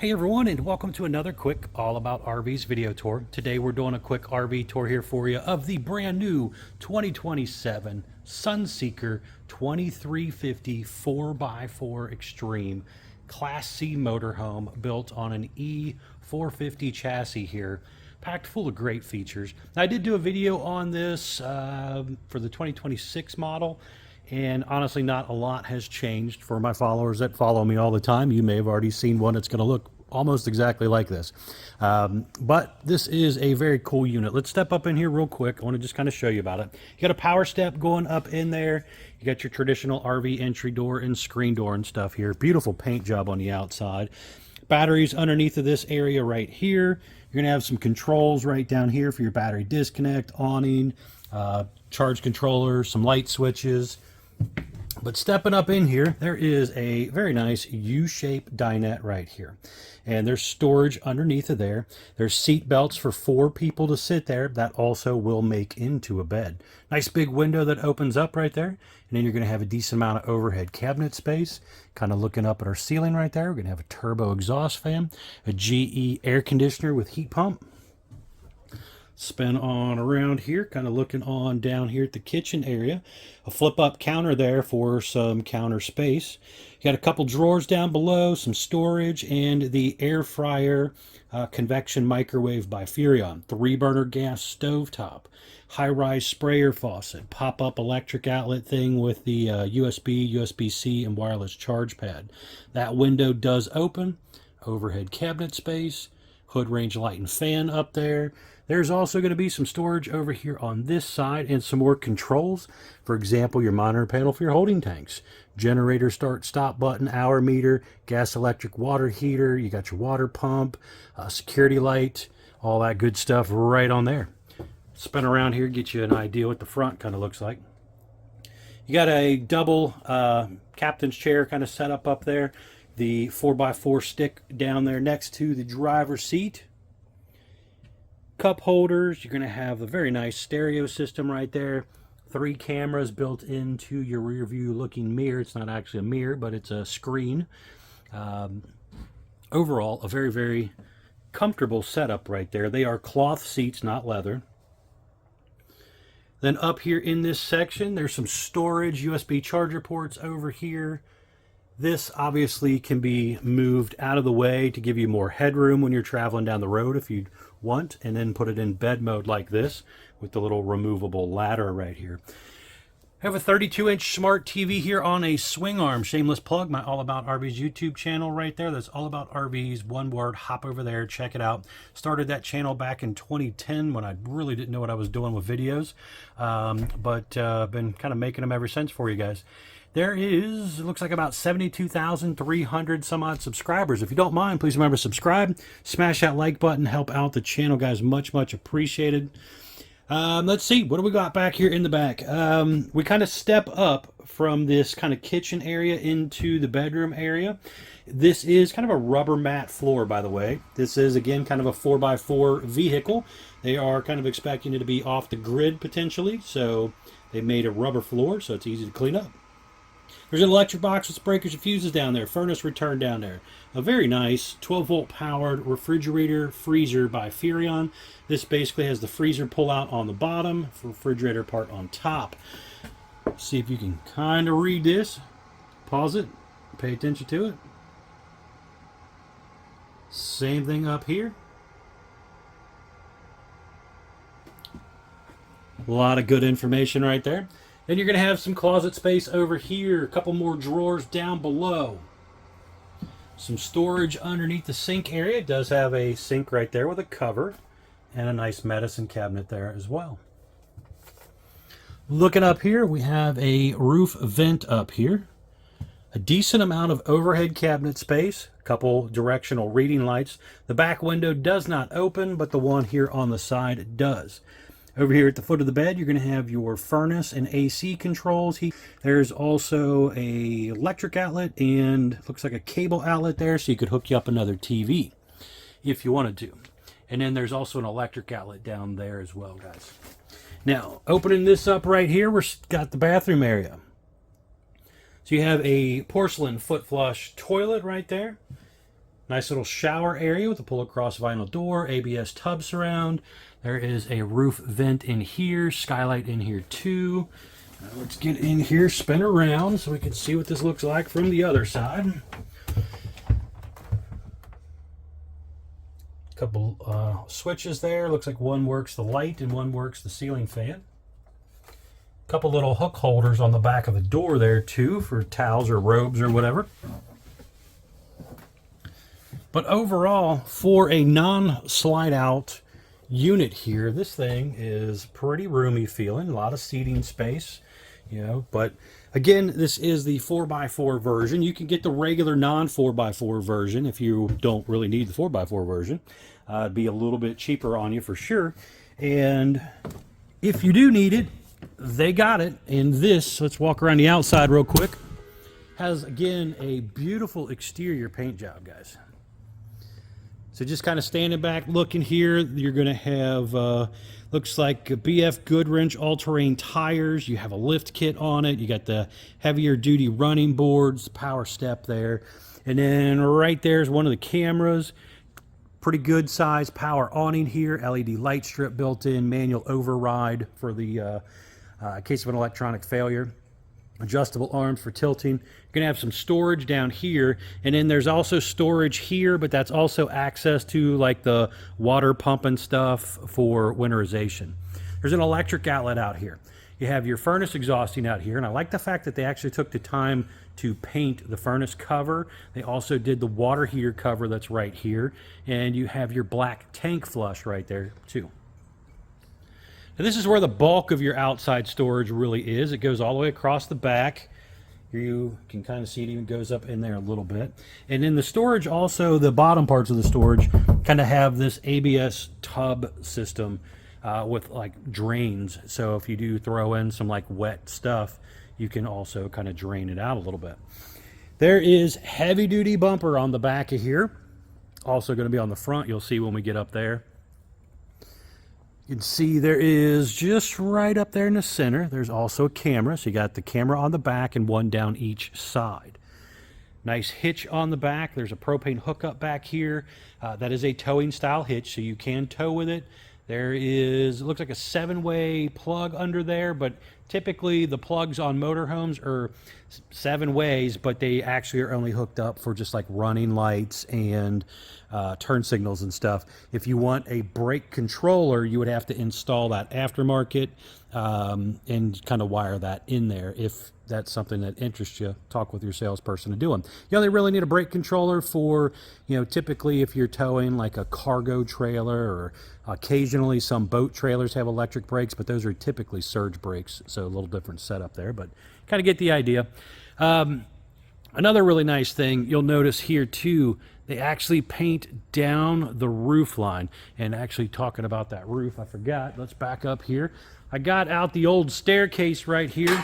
Hey everyone, and welcome to another quick All About RVs video tour. Today we're doing a quick RV tour here for you of the brand new 2027 Sunseeker 2350 4x4 Extreme Class C Motorhome built on an E350 chassis here, packed full of great features. Now, I did do a video on this for the 2026 model. And honestly, not a lot has changed for my followers that follow me all the time. You may have already seen one that's going to look almost exactly like this. But this is a very cool unit. Let's step up in here real quick. I want to just kind of show you about it. You got a power step going up in there. You got your traditional RV entry door and screen door and stuff here. Beautiful paint job on the outside. Batteries underneath of this area right here. You're going to have some controls right down here for your battery disconnect, awning, charge controller, some light switches. But stepping up in here, there is a very nice U-shaped dinette right here. And there's storage underneath of there. There's seat belts for 4 people to sit there. That also will make into a bed. Nice big window that opens up right there. And then you're going to have a decent amount of overhead cabinet space. Kind of looking up at our ceiling right there. We're going to have a turbo exhaust fan, a GE air conditioner with heat pump. Spin on around here, kind of looking on down here at the kitchen area. A flip-up counter there for some counter space. You got a couple drawers down below, some storage, and the air fryer convection microwave by Furrion. 3-burner gas stovetop. High-rise sprayer faucet. Pop-up electric outlet thing with the USB, USB-C, and wireless charge pad. That window does open. Overhead cabinet space. Hood range light and fan up there. There's also going to be some storage over here on this side and some more controls. For example, your monitor panel for your holding tanks. Generator start stop button, hour meter, gas electric water heater. You got your water pump, security light, all that good stuff right on there. Spin around here, get you an idea what the front kind of looks like. You got a double captain's chair kind of set up there. The 4x4 stick down there next to the driver's seat. Cup holders. You're going to have a very nice stereo system right there. 3 cameras built into your rear view looking mirror. It's not actually a mirror, but it's a screen. Overall, a very, very comfortable setup right there. They are cloth seats, not leather. Then up here in this section, there's some storage USB charger ports over here. This obviously can be moved out of the way to give you more headroom when you're traveling down the road if you want, and then put it in bed mode like this with the little removable ladder right here. I have a 32-inch smart TV here on a swing arm. Shameless plug, my All About RVs YouTube channel right there. That's All About RVs, one word. Hop over there, check it out. Started that channel back in 2010 when I really didn't know what I was doing with videos, but been kind of making them ever since for you guys. There is, it looks like about 72,300 some odd subscribers. If you don't mind, please remember to subscribe, smash that like button, help out the channel, guys. Much, much appreciated. Let's see, what do we got back here in the back? We kind of step up from this kind of kitchen area into the bedroom area. This is kind of a rubber mat floor, by the way. This is, again, kind of a 4x4 vehicle. They are kind of expecting it to be off the grid, potentially, so they made a rubber floor, so it's easy to clean up. There's an electric box with breakers and fuses down there, furnace return down there. A very nice 12-volt powered refrigerator freezer by Furrion. This basically has the freezer pull out on the bottom, refrigerator part on top. See if you can kind of read this. Pause it, pay attention to it. Same thing up here. A lot of good information right there. Then you're going to have some closet space over here. A couple more drawers down below. Some storage underneath the sink area. It does have a sink right there with a cover. And a nice medicine cabinet there as well. Looking up here, we have a roof vent up here. A decent amount of overhead cabinet space. A couple directional reading lights. The back window does not open, but the one here on the side does. Over here at the foot of the bed, you're going to have your furnace and AC controls. There's also a electric outlet and looks like a cable outlet there, so you could hook you up another TV if you wanted to. And then there's also an electric outlet down there as well, guys. Now, opening this up right here, we've got the bathroom area. So you have a porcelain foot flush toilet right there. Nice little shower area with a pull across vinyl door, ABS tub surround. There is a roof vent in here, skylight in here too. Let's get in here, spin around so we can see what this looks like from the other side. Couple switches there. Looks like one works the light and one works the ceiling fan. Couple little hook holders on the back of the door there too for towels or robes or whatever. But overall, for a non-slide out unit here, this thing is pretty roomy feeling, a lot of seating space, you know. But again, this is the 4x4 version. You can get the regular non-4x4 version if you don't really need the 4x4 version. It'd be a little bit cheaper on you for sure. And if you do need it, they got it. And this, let's walk around the outside real quick, has again a beautiful exterior paint job, guys. So just kind of standing back looking here, you're going to have, looks like a BF Goodwrench all-terrain tires. You have a lift kit on it. You got the heavier duty running boards, power step there. And then right there is one of the cameras. Pretty good size power awning here. LED light strip built in, manual override for the case of an electronic failure. Adjustable arms for tilting. You're going to have some storage down here, and then there's also storage here, but that's also access to like the water pump and stuff for winterization. There's an electric outlet out here. You have your furnace exhausting out here, and I like the fact that they actually took the time to paint the furnace cover. They also did the water heater cover that's right here, and you have your black tank flush right there too. Now this is where the bulk of your outside storage really is. It goes all the way across the back. You can kind of see it even goes up in there a little bit. And in the storage also, the bottom parts of the storage kind of have this ABS tub system with like drains. So if you do throw in some like wet stuff, you can also kind of drain it out a little bit. There is heavy duty bumper on the back of here. Also going to be on the front. You'll see when we get up there. You can see there is just right up there in the center, there's also a camera. So you got the camera on the back and one down each side. Nice hitch on the back. There's a propane hookup back here. That is a towing style hitch, so you can tow with it. There is, it looks like a 7-way plug under there, but typically the plugs on motorhomes are 7 ways, but they actually are only hooked up for just like running lights and turn signals and stuff. If you want a brake controller, you would have to install that aftermarket and kind of wire that in there. If that's something that interests you, talk with your salesperson to do them. You only really need a brake controller for, you know, typically if you're towing like a cargo trailer, or occasionally some boat trailers have electric brakes, but those are typically surge brakes, so a little different setup there, but kind of get the idea. Another really nice thing you'll notice here too, they actually paint down the roof line. And actually talking about that roof, I forgot, let's back up here. I got out the old staircase right here,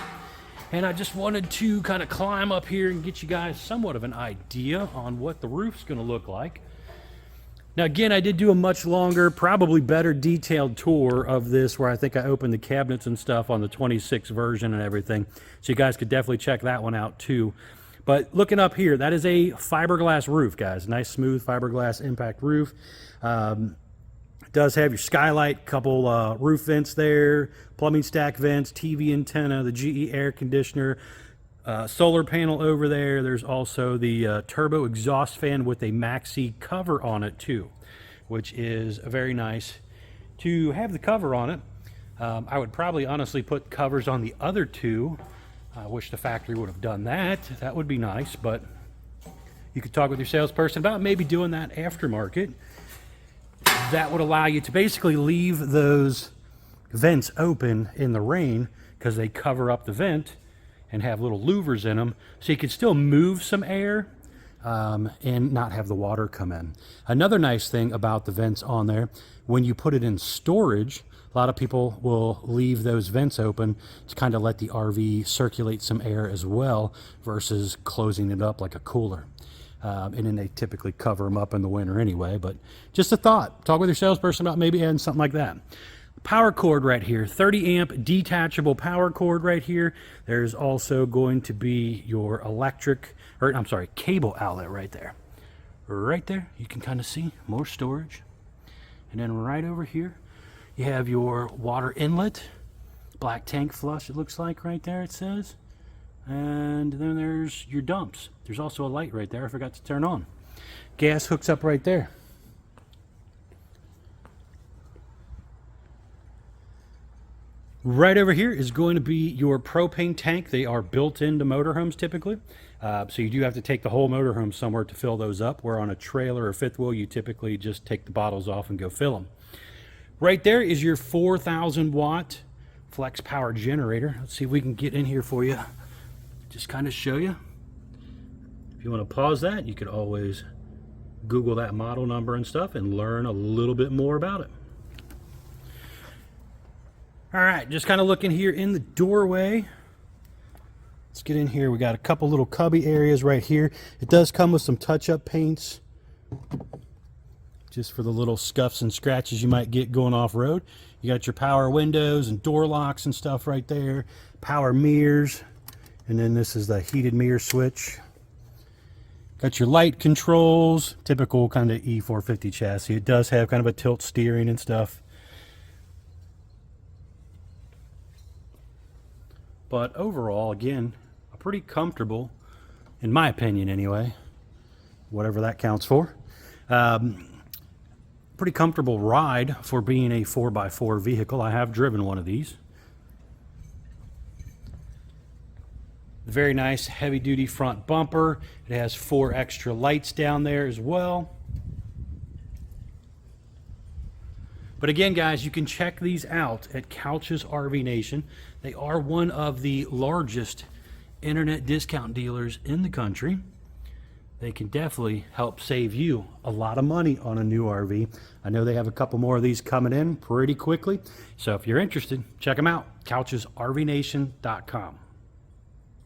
and I just wanted to kind of climb up here and get you guys somewhat of an idea on what the roof's going to look like. Now again, I did do a much longer, probably better detailed tour of this, where I think I opened the cabinets and stuff on the 26 version and everything. So you guys could definitely check that one out too. But looking up here, that is a fiberglass roof, guys. Nice smooth fiberglass impact roof. It does have your skylight, couple roof vents there, plumbing stack vents, TV antenna, the GE air conditioner, solar panel over there. There's also the turbo exhaust fan with a maxi cover on it too, which is very nice to have the cover on it. I would probably honestly put covers on the other two. I wish the factory would have done that. That would be nice, but you could talk with your salesperson about maybe doing that aftermarket. That would allow you to basically leave those vents open in the rain, because they cover up the vent and have little louvers in them, so you can still move some air and not have the water come in. Another nice thing about the vents on there, when you put it in storage, a lot of people will leave those vents open to kind of let the RV circulate some air as well, versus closing it up like a cooler. And then they typically cover them up in the winter anyway, but just a thought. Talk with your salesperson about maybe adding something like that. Power cord right here, 30 amp detachable power cord right here. There's also going to be your cable outlet right there. right there, you can kind of see more storage. And then right over here, you have your water inlet, black tank flush, it looks like right there, it says. And then there's your dumps. There's also a light right there I forgot to turn on. Gas hooks up right there. Right over here is going to be your propane tank. They are built into motorhomes typically. So you do have to take the whole motorhome somewhere to fill those up, where on a trailer or fifth wheel, you typically just take the bottles off and go fill them. Right there is your 4,000 watt flex power generator. Let's see if we can get in here for you. Just kind of show you. If you want to pause that, you could always Google that model number and stuff and learn a little bit more about it. All right, just kind of looking here in the doorway. Let's get in here. We got a couple little cubby areas right here. It does come with some touch-up paints, just for the little scuffs and scratches you might get going off-road. You got your power windows and door locks and stuff right there. Power mirrors. And then this is the heated mirror switch. Got your light controls, typical kind of E450 chassis. It does have kind of a tilt steering and stuff. But overall, again, a pretty comfortable, in my opinion anyway, whatever that counts for, pretty comfortable ride for being a 4x4 vehicle. I have driven one of these. Very nice heavy-duty front bumper. It has 4 extra lights down there as well. But again, guys, you can check these out at Couch's RV Nation. They are one of the largest internet discount dealers in the country. They can definitely help save you a lot of money on a new RV. I know they have a couple more of these coming in pretty quickly. So if you're interested, check them out, couchesrvnation.com.